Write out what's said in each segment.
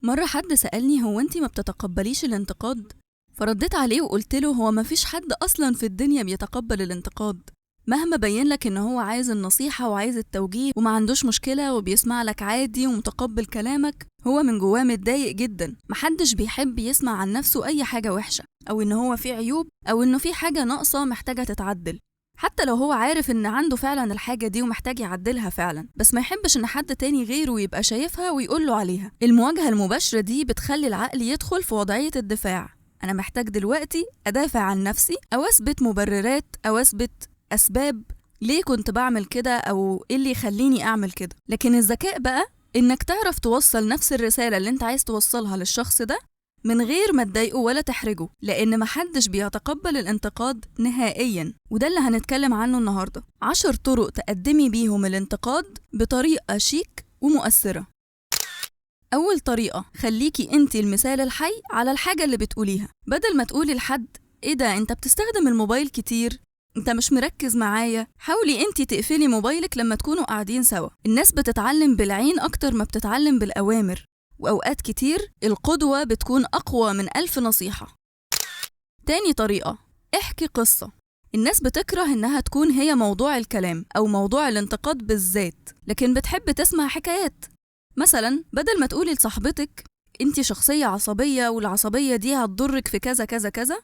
مرة حد سألني هو انتي ما بتتقبليش الانتقاد؟ فرديت عليه وقلت له هو ما فيش حد أصلا في الدنيا بيتقبل الانتقاد. مهما بين لك ان هو عايز النصيحة وعايز التوجيه وما عندوش مشكلة وبيسمع لك عادي ومتقبل كلامك، هو من جواه متضايق جدا. محدش بيحب يسمع عن نفسه أي حاجة وحشة أو ان هو فيه عيوب أو انه فيه حاجة ناقصة محتاجة تتعدل، حتى لو هو عارف ان عنده فعلا الحاجة دي ومحتاج يعدلها فعلا، بس ما يحبش ان حد تاني غيره يبقى شايفها ويقوله عليها. المواجهة المباشرة دي بتخلي العقل يدخل في وضعية الدفاع. انا محتاج دلوقتي ادافع عن نفسي او اثبت مبررات او اثبت اسباب ليه كنت بعمل كده او ايه اللي يخليني اعمل كده. لكن الذكاء بقى انك تعرف توصل نفس الرسالة اللي انت عايز توصلها للشخص ده من غير ما تضايقه ولا تحرجه، لأن محدش بيتقبل الانتقاد نهائياً. وده اللي هنتكلم عنه النهاردة، 10 طرق تقدمي بيهم الانتقاد بطريقة شيك ومؤثرة. أول طريقة، خليكي انتي المثال الحي على الحاجة اللي بتقوليها. بدل ما تقولي لحد ايه ده انت بتستخدم الموبايل كتير، انت مش مركز معايا، حاولي انتي تقفلي موبايلك لما تكونوا قاعدين سوا. الناس بتتعلم بالعين أكتر ما بتتعلم بالأوامر، وأوقات كتير القدوة بتكون أقوى من 1000 نصيحة. تاني طريقة، احكي قصة. الناس بتكره إنها تكون هي موضوع الكلام أو موضوع الانتقاد بالذات، لكن بتحب تسمع حكايات. مثلا بدل ما تقولي لصاحبتك انتي شخصية عصبية والعصبية دي هتضرك في كذا كذا كذا،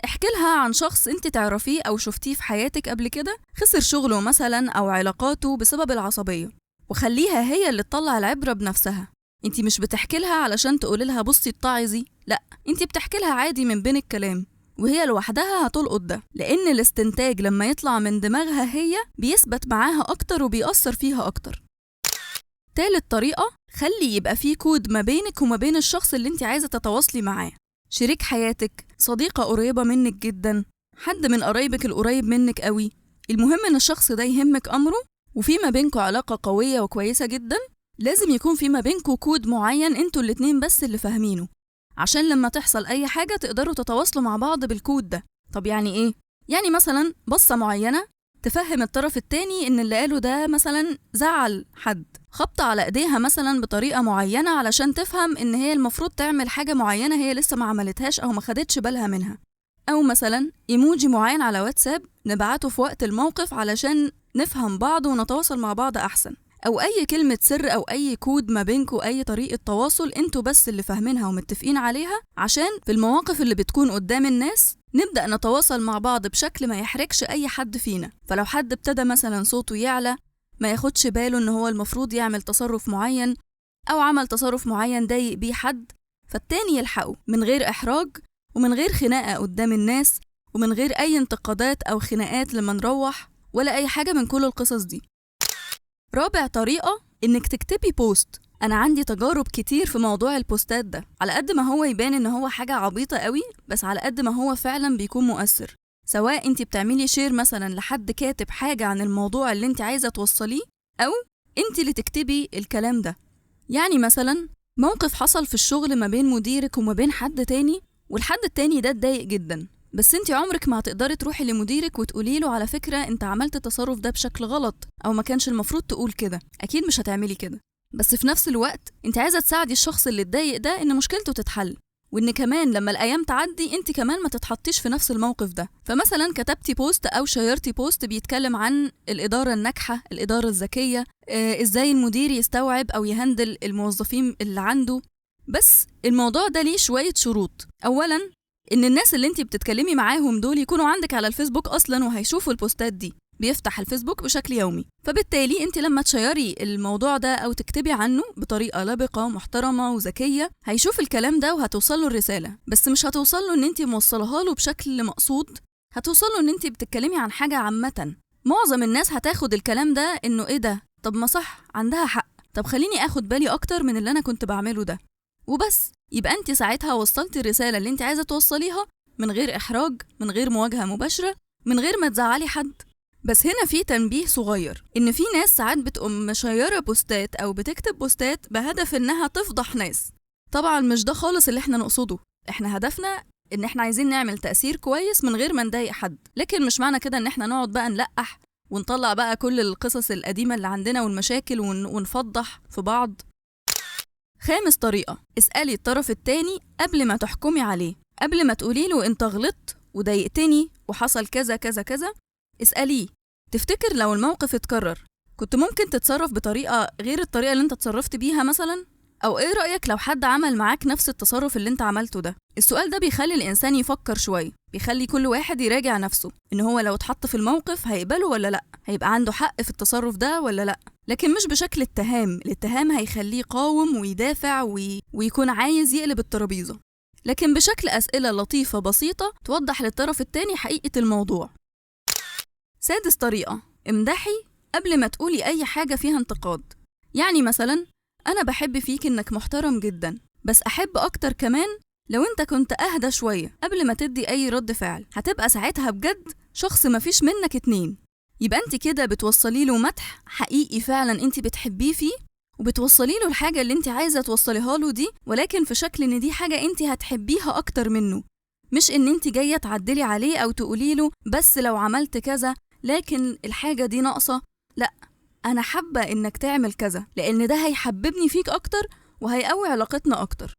احكي لها عن شخص انتي تعرفيه أو شفتيه في حياتك قبل كده خسر شغله مثلا أو علاقاته بسبب العصبية، وخليها هي اللي تطلع العبرة بنفسها. انتي مش بتحكي لها علشان تقولي لها بصي اتعظي، لا، انتي بتحكي لها عادي من بين الكلام، وهي لوحدها هتلقط ده، لأن الاستنتاج لما يطلع من دماغها هي بيثبت معاها أكتر وبيأثر فيها أكتر. تالت طريقة، خلي يبقى فيه كود ما بينك وما بين الشخص اللي انتي عايزة تتواصلي معاه. شريك حياتك، صديقة قريبة منك جدا، حد من قرايبك القريب منك قوي، المهم ان الشخص ده يهمك أمره وفي ما بينكوا علاقة قوية وكويسة جدا. لازم يكون في ما بينكوا كود معين انتوا الاتنين بس اللي فاهمينه، عشان لما تحصل اي حاجة تقدروا تتواصلوا مع بعض بالكود ده. طب يعني ايه؟ يعني مثلا بصة معينة تفهم الطرف التاني ان اللي قاله ده مثلا زعل حد، خبطة على ايديها مثلا بطريقة معينة علشان تفهم ان هي المفروض تعمل حاجة معينة هي لسه ما عملتهاش او ما خدتش بالها منها، او مثلا ايموجي معين على واتساب نبعته في وقت الموقف علشان نفهم بعض ونتواصل مع بعض احسن، أو أي كلمة سر أو أي كود ما بينكوا، أي طريقة تواصل انتوا بس اللي فاهمينها ومتفقين عليها، عشان في المواقف اللي بتكون قدام الناس نبدأ نتواصل مع بعض بشكل ما يحرجش أي حد فينا. فلو حد ابتدى مثلا صوته يعلى ما ياخدش باله إن هو المفروض يعمل تصرف معين أو عمل تصرف معين ضايق بيه حد، فالتاني يلحقه من غير إحراج ومن غير خناقة قدام الناس ومن غير أي انتقادات أو خناقات لما نروح ولا أي حاجة من كل القصص دي. رابع طريقة، إنك تكتبي بوست. أنا عندي تجارب كتير في موضوع البوستات ده، على قد ما هو يبان إن هو حاجة عبيطة قوي، بس على قد ما هو فعلا بيكون مؤثر. سواء انتي بتعملي شير مثلا لحد كاتب حاجة عن الموضوع اللي انتي عايزة توصليه، أو انتي اللي تكتبي الكلام ده. يعني مثلا موقف حصل في الشغل ما بين مديرك وما بين حد تاني، والحد التاني ده اتضايق جدا، بس انتي عمرك ما هتقدري تروحي لمديرك وتقولي له على فكرة انت عملت التصرف ده بشكل غلط او ما كانش المفروض تقول كده، اكيد مش هتعملي كده. بس في نفس الوقت انت عايزة تساعدي الشخص اللي اتضايق ده ان مشكلته تتحل، وان كمان لما الايام تعدي انت كمان ما تتحطيش في نفس الموقف ده. فمثلا كتبتي بوست او شيرتي بوست بيتكلم عن الادارة الناجحة، الادارة الذكية، ازاي المدير يستوعب او يهندل الموظفين اللي عنده. بس الموضوع ده ليه شوية شروط. اولا ان الناس اللي انتي بتتكلمي معاهم دول يكونوا عندك على الفيسبوك اصلا وهيشوفوا البوستات دي، بيفتح الفيسبوك بشكل يومي، فبالتالي انتي لما تشيري الموضوع ده او تكتبي عنه بطريقة لبقة ومحترمة وذكية هيشوف الكلام ده وهتوصله الرسالة، بس مش هتوصله ان انتي موصلها له بشكل مقصود، هتوصله ان انتي بتتكلمي عن حاجة عامة. معظم الناس هتاخد الكلام ده انه ايه ده، طب ما صح عندها حق، طب خليني اخد بالي اكتر من اللي انا كنت بعمله ده، وبس. يبقى انت ساعتها وصلتي الرسالة اللي انت عايزة توصليها من غير إحراج، من غير مواجهة مباشرة، من غير ما تزعلي حد. بس هنا في تنبيه صغير، إن في ناس ساعات بتقوم مشيرة بوستات أو بتكتب بوستات بهدف إنها تفضح ناس. طبعا مش ده خالص اللي احنا نقصده، احنا هدفنا إن احنا عايزين نعمل تأثير كويس من غير ما نضايق حد، لكن مش معنى كده إن احنا نقعد بقى نلقح ونطلع بقى كل القصص القديمة اللي عندنا والمشاكل ونفضح في بعض. خامس طريقة، اسألي الطرف التاني قبل ما تحكمي عليه. قبل ما تقولي له انت غلطت وضايقتني وحصل كذا كذا كذا، اسأليه تفتكر لو الموقف اتكرر كنت ممكن تتصرف بطريقة غير الطريقة اللي انت اتصرفت بيها مثلا؟ أو إيه رأيك لو حد عمل معاك نفس التصرف اللي انت عملته ده؟ السؤال ده بيخلي الإنسان يفكر شوية، بيخلي كل واحد يراجع نفسه إن هو لو اتحط في الموقف هيقبله ولا لأ، هيبقى عنده حق في التصرف ده ولا لأ، لكن مش بشكل اتهام. الاتهام هيخليه يقاوم ويدافع ويكون عايز يقلب الترابيزة، لكن بشكل أسئلة لطيفة بسيطة توضح للطرف التاني حقيقة الموضوع. سادس طريقة، امدحي قبل ما تقولي أي حاجة فيها انتقاد. يعني مثلا أنا بحب فيك إنك محترم جدا، بس أحب أكتر كمان لو أنت كنت أهدى شوية قبل ما تدي أي رد فعل. هتبقى ساعتها بجد شخص مفيش منك اتنين. يبقى أنت كده بتوصلي له مدح حقيقي فعلا أنت بتحبيه فيه، وبتوصلي له الحاجة اللي أنت عايزة توصليها له دي، ولكن في شكل إن دي حاجة أنت هتحبيها أكتر منه، مش إن أنت جاية تعدلي عليه أو تقولي له بس لو عملت كذا لكن الحاجة دي ناقصة. لأ، أنا حابة إنك تعمل كذا لأن ده هيحببني فيك أكتر وهيقوي علاقتنا أكتر.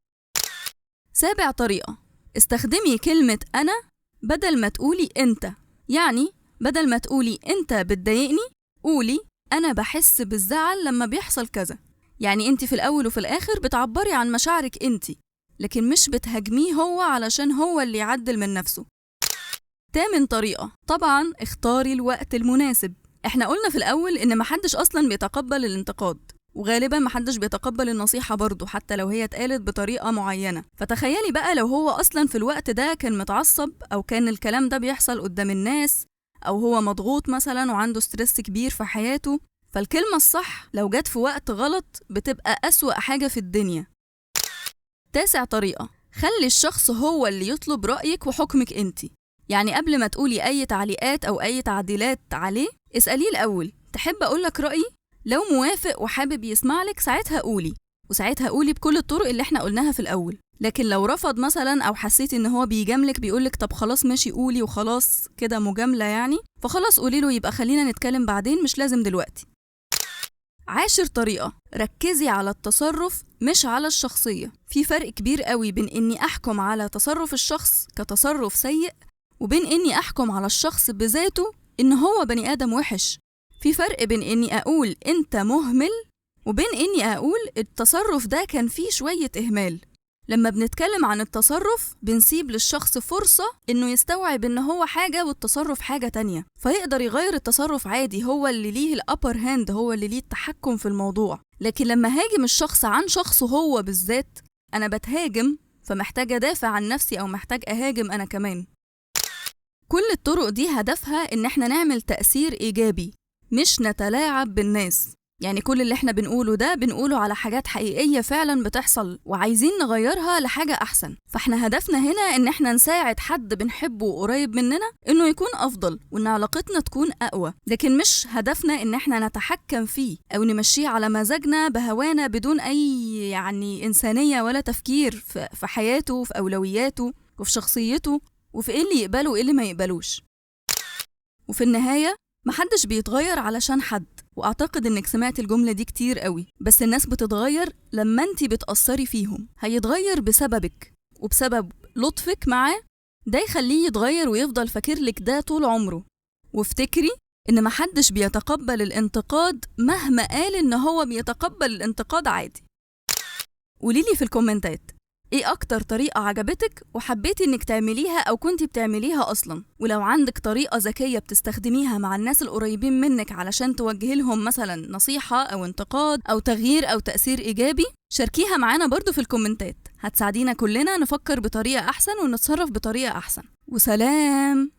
سابع طريقة، استخدمي كلمة أنا بدل ما تقولي أنت. يعني بدل ما تقولي أنت بتضايقني قولي أنا بحس بالزعل لما بيحصل كذا. يعني أنت في الأول وفي الآخر بتعبري عن مشاعرك أنت، لكن مش بتهاجميه هو علشان هو اللي يعدل من نفسه. تامن طريقة، طبعا اختاري الوقت المناسب. احنا قلنا في الأول إن محدش أصلا بيتقبل الانتقاد، وغالبا محدش بيتقبل النصيحة برضو حتى لو هي اتقالت بطريقة معينة. فتخيلي بقى لو هو أصلا في الوقت ده كان متعصب، أو كان الكلام ده بيحصل قدام الناس، أو هو مضغوط مثلا وعنده ستريس كبير في حياته، فالكلمة الصح لو جت في وقت غلط بتبقى أسوأ حاجة في الدنيا. تاسع طريقة، خلي الشخص هو اللي يطلب رأيك وحكمك انت. يعني قبل ما تقولي أي تعليقات أو أي تعديلات عليه اسأليه الأول تحب أقولك رأيي؟ لو موافق وحابب يسمعلك ساعتها قولي، وساعتها قولي بكل الطرق اللي احنا قلناها في الأول. لكن لو رفض مثلا أو حسيتي إن هو بيجاملك بيقولك طب خلاص ماشي قولي وخلاص كده مجاملة يعني، فخلاص قولي له يبقى خلينا نتكلم بعدين مش لازم دلوقتي. عاشر طريقة، ركزي على التصرف مش على الشخصية. في فرق كبير قوي بين إني أحكم على تصرف الشخص كتصرف سيء وبين إني أحكم على الشخص بذاته إن هو بني آدم وحش. في فرق بين إني أقول أنت مهمل وبين إني أقول التصرف ده كان فيه شوية إهمال. لما بنتكلم عن التصرف بنسيب للشخص فرصة إنه يستوعب إن هو حاجة والتصرف حاجة تانية، فيقدر يغير التصرف عادي، هو اللي ليه الأبر هاند، هو اللي ليه التحكم في الموضوع. لكن لما هاجم الشخص عن شخصه هو بالذات، أنا بتهاجم فمحتاج أدافع عن نفسي أو محتاج أهاجم أنا كمان. كل الطرق دي هدفها إن احنا نعمل تأثير إيجابي، مش نتلاعب بالناس. يعني كل اللي احنا بنقوله ده بنقوله على حاجات حقيقية فعلا بتحصل وعايزين نغيرها لحاجة أحسن. فاحنا هدفنا هنا إن احنا نساعد حد بنحبه وقريب مننا إنه يكون أفضل وإن علاقتنا تكون أقوى، لكن مش هدفنا إن احنا نتحكم فيه أو نمشيه على مزاجنا بهوانا بدون أي يعني إنسانية ولا تفكير في حياته وفي أولوياته وفي شخصيته وفي إيه اللي يقبله وإيه اللي ما يقبلوش. وفي النهاية محدش بيتغير علشان حد، وأعتقد إنك سمعت الجملة دي كتير قوي، بس الناس بتتغير لما انتي بتأثري فيهم. هيتغير بسببك وبسبب لطفك معاه، ده يخليه يتغير ويفضل فاكرلك ده طول عمره. وافتكري إن محدش بيتقبل الانتقاد مهما قال إن هو بيتقبل الانتقاد عادي. قوليلي في الكومنتات ايه اكتر طريقة عجبتك وحبيتي انك تعمليها او كنتي بتعمليها اصلا، ولو عندك طريقة ذكية بتستخدميها مع الناس القريبين منك علشان توجهي لهم مثلا نصيحة او انتقاد او تغيير او تأثير ايجابي، شاركيها معانا برضو في الكومنتات. هتساعدينا كلنا نفكر بطريقة احسن ونتصرف بطريقة احسن. وسلام.